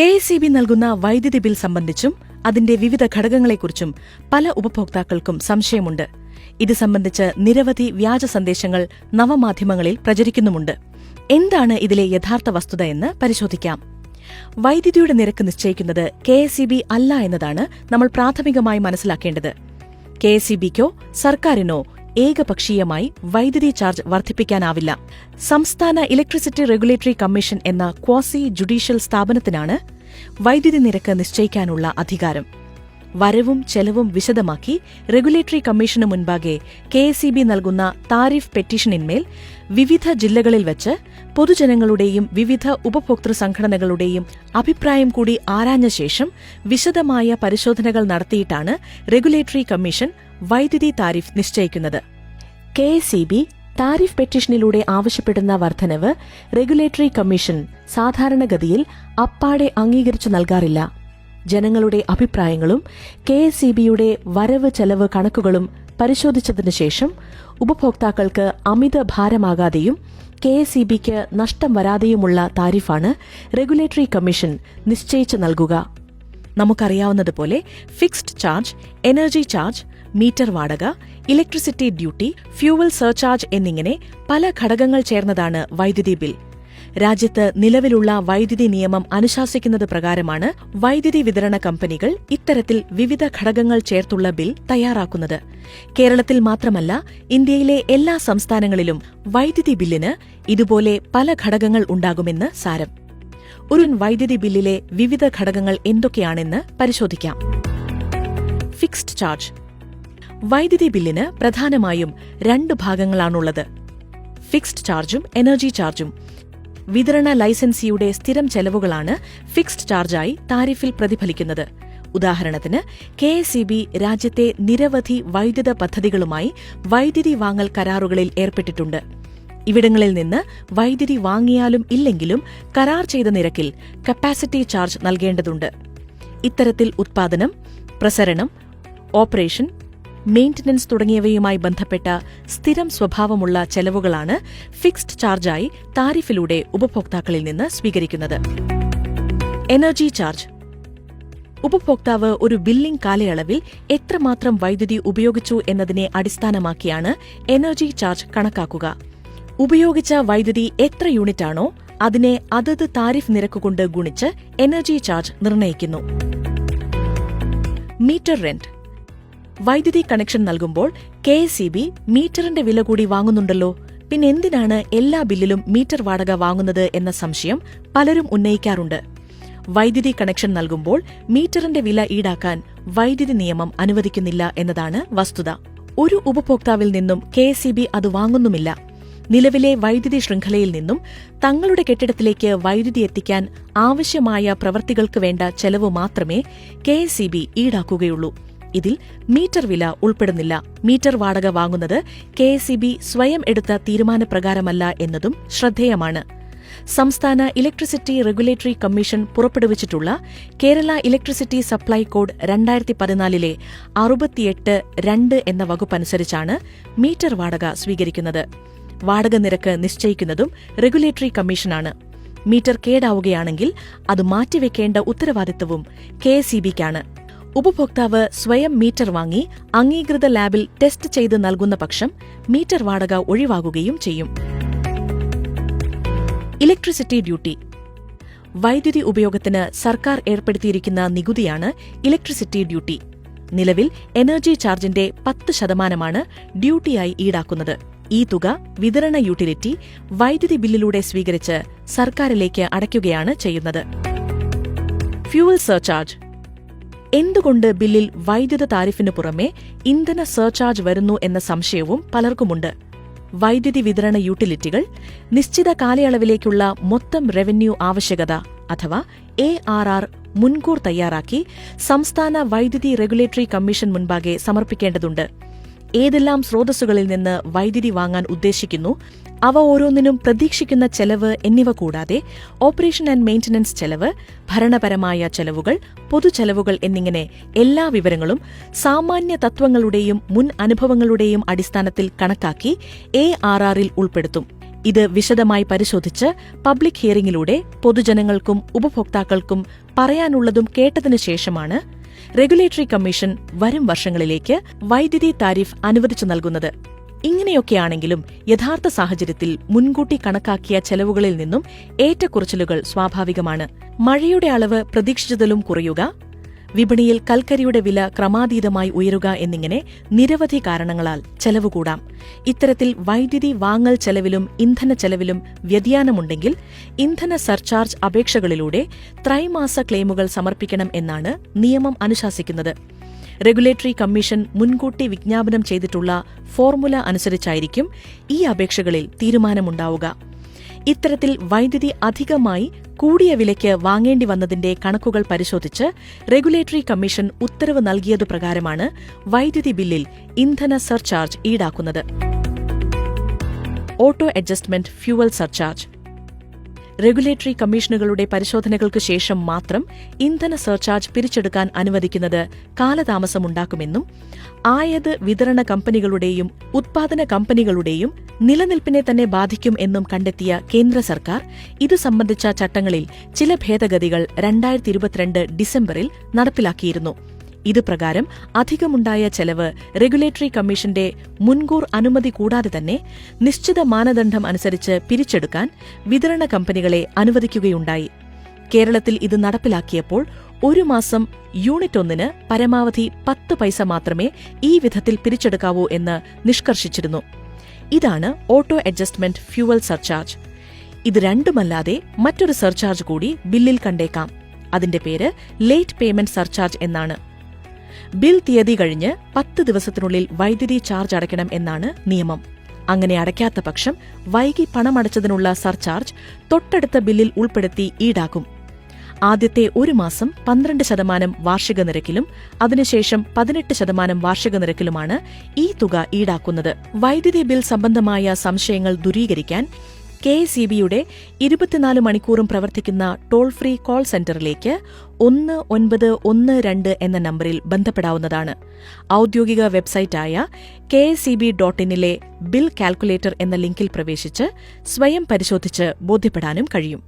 KSEB നൽകുന്ന വൈദ്യുതി bill സംബന്ധിച്ചും അതിന്റെ വിവിധ ഘടകങ്ങളെക്കുറിച്ചും പല ഉപഭോക്താക്കൾക്കും സംശയമുണ്ട്. ഇത് സംബന്ധിച്ച് നിരവധി വ്യാജ സന്ദേശങ്ങൾ നവമാധ്യമങ്ങളിൽ പ്രചരിക്കുന്നുമുണ്ട്. എന്താണ് ഇതിലെ യഥാർത്ഥ വസ്തുത എന്ന് പരിശോധിക്കാം. വൈദ്യുതിയുടെ നിരക്ക് നിശ്ചയിക്കുന്നത് KSEB അല്ല എന്നതാണ് നമ്മൾ പ്രാഥമികമായി മനസ്സിലാക്കേണ്ടത്. KSEBക്കോ സർക്കാരിനോ ഏകപക്ഷീയമായി വൈദ്യുതി ചാർജ് വർദ്ധിപ്പിക്കാനാവില്ല. സംസ്ഥാന ഇലക്ട്രിസിറ്റി റെഗുലേറ്ററി കമ്മീഷൻ എന്ന ക്വാസി ജുഡീഷ്യൽ സ്ഥാപനത്തിനാണ് വൈദ്യുതി നിരക്ക് നിശ്ചയിക്കാനുള്ള അധികാരം. വരവും ചെലവും വിശദമാക്കി റെഗുലേറ്ററി കമ്മീഷന് മുൻപാകെ KSEB നൽകുന്ന താരിഫ് പെറ്റീഷനിന്മേൽ വിവിധ ജില്ലകളിൽ വച്ച് പൊതുജനങ്ങളുടെയും വിവിധ ഉപഭോക്തൃ സംഘടനകളുടെയും അഭിപ്രായം കൂടി ആരാഞ്ഞ ശേഷം വിശദമായ പരിശോധനകൾ നടത്തിയിട്ടാണ് റെഗുലേറ്ററി കമ്മീഷൻ വൈദ്യുതി താരിഫ് നിശ്ചയിക്കുന്നത്. KSEB താരിഫ് പെറ്റീഷനിലൂടെ ആവശ്യപ്പെടുന്ന വർധനവ് റെഗുലേറ്ററി കമ്മീഷൻ സാധാരണഗതിയിൽ അപ്പാടെ അംഗീകരിച്ചു നൽകാറില്ല. ജനങ്ങളുടെ അഭിപ്രായങ്ങളും KSEBയുടെ വരവ് ചെലവ് കണക്കുകളും പരിശോധിച്ചതിനു ശേഷം ഉപഭോക്താക്കൾക്ക് അമിത ഭാരമാകാതെയും KSEBക്ക് നഷ്ടം വരാതെയുമുള്ള താരിഫാണ് റെഗുലേറ്ററി കമ്മീഷൻ നിശ്ചയിച്ചു നൽകുക. നമുക്കറിയാവുന്നതുപോലെ fixed charge, energy charge, meter വാടക, ഇലക്ട്രിസിറ്റി ഡ്യൂട്ടി, ഫ്യൂവൽ സർചാർജ് എന്നിങ്ങനെ പല ഘടകങ്ങൾ ചേർന്നതാണ് വൈദ്യുതി ബിൽ. രാജ്യത്ത് നിലവിലുള്ള വൈദ്യുതി നിയമം അനുശാസിക്കുന്നത് പ്രകാരമാണ് വൈദ്യുതി വിതരണ കമ്പനികൾ ഇത്തരത്തിൽ വിവിധ ഘടകങ്ങൾ ചേർത്തുള്ള ബിൽ തയ്യാറാക്കുന്നത്. കേരളത്തിൽ മാത്രമല്ല, ഇന്ത്യയിലെ എല്ലാ സംസ്ഥാനങ്ങളിലും വൈദ്യുതി ബില്ലിന് ഇതുപോലെ പല ഘടകങ്ങൾ ഉണ്ടാകുമെന്ന് സാരം. ഒരു വൈദ്യുതി ബില്ലിലെ വിവിധ ഘടകങ്ങൾ എന്തൊക്കെയാണെന്ന് പരിശോധിക്കാം. Fixed charge. വൈദ്യുതി ബില്ലിന് പ്രധാനമായും രണ്ട് ഭാഗങ്ങളാണുള്ളത്: ഫിക്സ്ഡ് ചാർജും എനർജി ചാർജും. വിതരണ ലൈസൻസിയുടെ സ്ഥിരം ചെലവുകളാണ് ഫിക്സ്ഡ് ചാർജായി താരിഫിൽ പ്രതിഫലിക്കുന്നത്. ഉദാഹരണത്തിന്, KSEB രാജ്യത്തെ നിരവധി വൈദ്യുത പദ്ധതികളുമായി വൈദ്യുതി വാങ്ങൽ കരാറുകളിൽ ഏർപ്പെട്ടിട്ടുണ്ട്. ഇവിടങ്ങളിൽ നിന്ന് വൈദ്യുതി വാങ്ങിയാലും ഇല്ലെങ്കിലും കരാർ ചെയ്ത നിരക്കിൽ കപ്പാസിറ്റി ചാർജ് നൽകേണ്ടതുണ്ട്. ഇത്തരത്തിൽ ഉത്പാദനം, പ്രസരണം, ഓപ്പറേഷൻ, മെയിന്റനൻസ് തുടങ്ങിയവയുമായി ബന്ധപ്പെട്ട സ്ഥിരം സ്വഭാവമുള്ള ചെലവുകളാണ് ഫിക്സ്ഡ് ചാർജായി താരിഫിലൂടെ ഉപഭോക്താക്കളിൽ നിന്ന് സ്വീകരിക്കുന്നത്. Energy charge. ഉപഭോക്താവ് ഒരു ബില്ലിംഗ് കാലയളവിൽ എത്രമാത്രം വൈദ്യുതി ഉപയോഗിച്ചു എന്നതിനെ അടിസ്ഥാനമാക്കിയാണ് എനർജി ചാർജ് കണക്കാക്കുക. ഉപയോഗിച്ച വൈദ്യുതി എത്ര യൂണിറ്റാണോ അതിനെ അതത് താരിഫ് നിരക്കുകൊണ്ട് ഗുണിച്ച് എനർജി ചാർജ് നിർണ്ണയിക്കുന്നു. Metre rent. വൈദ്യുതി കണക്ഷൻ നൽകുമ്പോൾ KSEB മീറ്ററിന്റെ വില കൂടി വാങ്ങുന്നുണ്ടല്ലോ, പിന്നെ എന്തിനാണ് എല്ലാ ബില്ലിലും മീറ്റർ വാടക വാങ്ങുന്നത് എന്ന സംശയം പലരും ഉന്നയിക്കാറുണ്ട്. വൈദ്യുതി കണക്ഷൻ നൽകുമ്പോൾ മീറ്ററിന്റെ വില ഈടാക്കാൻ വൈദ്യുതി നിയമം അനുവദിക്കുന്നില്ല എന്നതാണ് വസ്തുത. ഒരു ഉപഭോക്താവിൽ നിന്നും KSEB അത് വാങ്ങുന്നുമില്ല. നിലവിലെ വൈദ്യുതി ശൃംഖലയിൽ നിന്നും തങ്ങളുടെ കെട്ടിടത്തിലേക്ക് വൈദ്യുതി എത്തിക്കാൻ ആവശ്യമായ പ്രവൃത്തികൾക്ക് വേണ്ട ചെലവ് മാത്രമേ KSEB ഈടാക്കുകയുള്ളൂ. ഇതിൽ മീറ്റർ വില ഉൾപ്പെടുന്നില്ല. മീറ്റർ വാടക വാങ്ങുന്നത് KSEB സ്വയം എടുത്ത തീരുമാനപ്രകാരമല്ല എന്നതും ശ്രദ്ധേയമാണ്. സംസ്ഥാന ഇലക്ട്രിസിറ്റി റെഗുലേറ്ററി കമ്മീഷൻ പുറപ്പെടുവിച്ചിട്ടുള്ള കേരള ഇലക്ട്രിസിറ്റി സപ്ലൈ കോഡ് 2014 68(2) എന്ന വകുപ്പനുസരിച്ചാണ് മീറ്റർ വാടക സ്വീകരിക്കുന്നത്. വാടക നിരക്ക് നിശ്ചയിക്കുന്നതും റെഗുലേറ്ററി കമ്മീഷനാണ്. മീറ്റർ കേടാവുകയാണെങ്കിൽ അത് മാറ്റിവെക്കേണ്ട ഉത്തരവാദിത്തവും KSEBക്കാണ്. ഉപഭോക്താവ് സ്വയം മീറ്റർ വാങ്ങി അംഗീകൃത ലാബിൽ ടെസ്റ്റ് ചെയ്ത് നൽകുന്ന പക്ഷം മീറ്റർ വാടക ഒഴിവാകുകയും ചെയ്യും. Electricity duty. വൈദ്യുതി ഉപയോഗത്തിന് സർക്കാർ ഏർപ്പെടുത്തിയിരിക്കുന്ന നികുതിയാണ് ഇലക്ട്രിസിറ്റി ഡ്യൂട്ടി. നിലവിൽ എനർജി ചാർജിന്റെ 10% ഡ്യൂട്ടിയായി ഈടാക്കുന്നത്. ഈ തുക വിതരണ യൂട്ടിലിറ്റി വൈദ്യുതി ബില്ലിലൂടെ സ്വീകരിച്ച് സർക്കാരിലേക്ക് അടയ്ക്കുകയാണ് ചെയ്യുന്നത്. Fuel surcharge. എന്തുകൊണ്ട് ബില്ലിൽ വൈദ്യുത താരിഫിനു പുറമെ ഇന്ധന സർചാർജ് വരുന്നു എന്ന സംശയവും പലർക്കുമുണ്ട്. വൈദ്യുതി വിതരണ യൂട്ടിലിറ്റികൾ നിശ്ചിത കാലയളവിലേക്കുള്ള മൊത്തം റവന്യൂ ആവശ്യകത അഥവാ ARR മുൻകൂർ തയ്യാറാക്കി സംസ്ഥാന വൈദ്യുതി റെഗുലേറ്ററി കമ്മീഷൻ മുൻപാകെ സമർപ്പിക്കേണ്ടതുണ്ട്. ഏതെല്ലാം സ്രോതസ്സുകളിൽ നിന്ന് വൈദ്യുതി വാങ്ങാൻ ഉദ്ദേശിക്കുന്നു, അവ ഓരോന്നിനും പ്രതീക്ഷിക്കുന്ന ചെലവ് എന്നിവ കൂടാതെ ഓപ്പറേഷൻ ആൻഡ് മെയിന്റനൻസ് ചെലവ്, ഭരണപരമായ ചെലവുകൾ, പൊതുചെലവുകൾ എന്നിങ്ങനെ എല്ലാ വിവരങ്ങളും സാമാന്യ തത്വങ്ങളുടെയും മുൻ അനുഭവങ്ങളുടെയും അടിസ്ഥാനത്തിൽ കണക്കാക്കി ARRൽ ഉൾപ്പെടുത്തും. ഇത് വിശദമായി പരിശോധിച്ച് പബ്ലിക് ഹിയറിംഗിലൂടെ പൊതുജനങ്ങൾക്കും ഉപഭോക്താക്കൾക്കും പറയാനുള്ളതും കേട്ടതിനു ശേഷമാണ് റെഗുലേറ്ററി കമ്മീഷൻ വരും വർഷങ്ങളിലേക്ക് വൈദ്യുതി താരിഫ് അനുവദിച്ചു നൽകുന്നത്. ഇങ്ങനെയൊക്കെയാണെങ്കിലും യഥാർത്ഥ സാഹചര്യത്തിൽ മുൻകൂട്ടി കണക്കാക്കിയ ചെലവുകളിൽ നിന്നും ഏറ്റക്കുറച്ചിലുകൾ സ്വാഭാവികമാണ്. മഴയുടെ അളവ് പ്രതീക്ഷിച്ചതിലും കുറയുക, വിപണിയിൽ കൽക്കരിയുടെ വില ക്രമാതീതമായി ഉയരുക എന്നിങ്ങനെ നിരവധി കാരണങ്ങളാൽ ചെലവ് കൂടാം. ഇത്തരത്തിൽ വൈദ്യുതി വാങ്ങൽ ചെലവിലും ഇന്ധന ചെലവിലും വ്യതിയാനമുണ്ടെങ്കിൽ ഇന്ധന സർചാർജ് അപേക്ഷകളിലൂടെ ത്രൈമാസ ക്ലെയിമുകൾ സമർപ്പിക്കണം എന്നാണ് നിയമം അനുശാസിക്കുന്നത്. റെഗുലേറ്ററി കമ്മീഷൻ മുൻകൂട്ടി വിജ്ഞാപനം ചെയ്തിട്ടുള്ള ഫോർമുല അനുസരിച്ചായിരിക്കും ഈ അപേക്ഷകളിൽ തീരുമാനമുണ്ടാവുക. ഇത്തരത്തിൽ വൈദ്യുതി അധികമായി കൂടിയ വിലയ്ക്ക് വാങ്ങേണ്ടി വന്നതിന്റെ കണക്കുകൾ പരിശോധിച്ച് റെഗുലേറ്ററി കമ്മീഷൻ ഉത്തരവ് നൽകിയതു പ്രകാരമാണ് വൈദ്യുതി ബില്ലിൽ ഇന്ധന സർചാർജ് ഈടാക്കുന്നത്. Auto adjustment fuel surcharge. Regulatory കമ്മീഷനുകളുടെ പരിശോധനകൾക്ക് ശേഷം മാത്രം ഇന്ധന സർചാർജ് പിരിച്ചെടുക്കാൻ അനുവദിക്കുന്നത് കാലതാമസമുണ്ടാക്കുമെന്നും ആയത് വിതരണ കമ്പനികളുടെയും ഉത്പാദന കമ്പനികളുടെയും നിലനിൽപ്പിനെ തന്നെ ബാധിക്കും എന്നും കണ്ടെത്തിയ കേന്ദ്ര സർക്കാർ ഇതു സംബന്ധിച്ച ചട്ടങ്ങളിൽ ചില ഭേദഗതികൾ 2022 ഡിസംബറിൽ നടപ്പിലാക്കിയിരുന്നു. ഇതുപ്രകാരം അധികമുണ്ടായ ചെലവ് റെഗുലേറ്ററി കമ്മീഷന്റെ മുൻകൂർ അനുമതി കൂടാതെ തന്നെ നിശ്ചിത മാനദണ്ഡം അനുസരിച്ച് പിരിച്ചെടുക്കാൻ വിതരണ കമ്പനികളെ അനുവദിക്കുകയുണ്ടായി. കേരളത്തിൽ ഇത് നടപ്പിലാക്കിയപ്പോൾ ഒരു മാസം യൂണിറ്റ് ഒന്നിന് പരമാവധി 10 പൈസ മാത്രമേ ഈ വിധത്തിൽ പിരിച്ചെടുക്കാവൂ എന്ന് നിഷ്കർഷിച്ചിരുന്നു. ഇതാണ് ഓട്ടോ അഡ്ജസ്റ്റ്മെന്റ് ഫ്യൂവൽ സർചാർജ്. ഇത് രണ്ടുമല്ലാതെ മറ്റൊരു സർചാർജ് കൂടി ബില്ലിൽ കണ്ടേക്കാം. അതിന്റെ പേര് ലേറ്റ് പേയ്മെന്റ് സർചാർജ് എന്നാണ്. ബിൽ തീയതി കഴിഞ്ഞ് 10 ദിവസത്തിനുള്ളിൽ വൈദ്യുതി ചാർജ് അടയ്ക്കണം എന്നാണ് നിയമം. അങ്ങനെ അടയ്ക്കാത്ത പക്ഷം വൈകി പണമടച്ചതിനുള്ള സർചാർജ് തൊട്ടടുത്ത ബില്ലിൽ ഉൾപ്പെടുത്തി ഈടാക്കും. ആദ്യത്തെ ഒരു മാസം 12% വാർഷിക നിരക്കിലും അതിനുശേഷം 18% വാർഷിക നിരക്കിലുമാണ് ഈ തുക ഈടാക്കുന്നത്. വൈദ്യുതി ബിൽ സംബന്ധമായ സംശയങ്ങൾ ദൂരീകരിക്കാൻ KSEBയുടെ 24 മണിക്കൂറും പ്രവർത്തിക്കുന്ന ടോൾ ഫ്രീ കോൾ സെന്ററിലേക്ക് 1912 എന്ന നമ്പറിൽ ബന്ധപ്പെടാവുന്നതാണ്. ഔദ്യോഗിക വെബ്സൈറ്റായ KSEB.in ബിൽ കാൽക്കുലേറ്റർ എന്ന ലിങ്കിൽ പ്രവേശിച്ച് സ്വയം പരിശോധിച്ച് ബോധ്യപ്പെടാനും കഴിയും.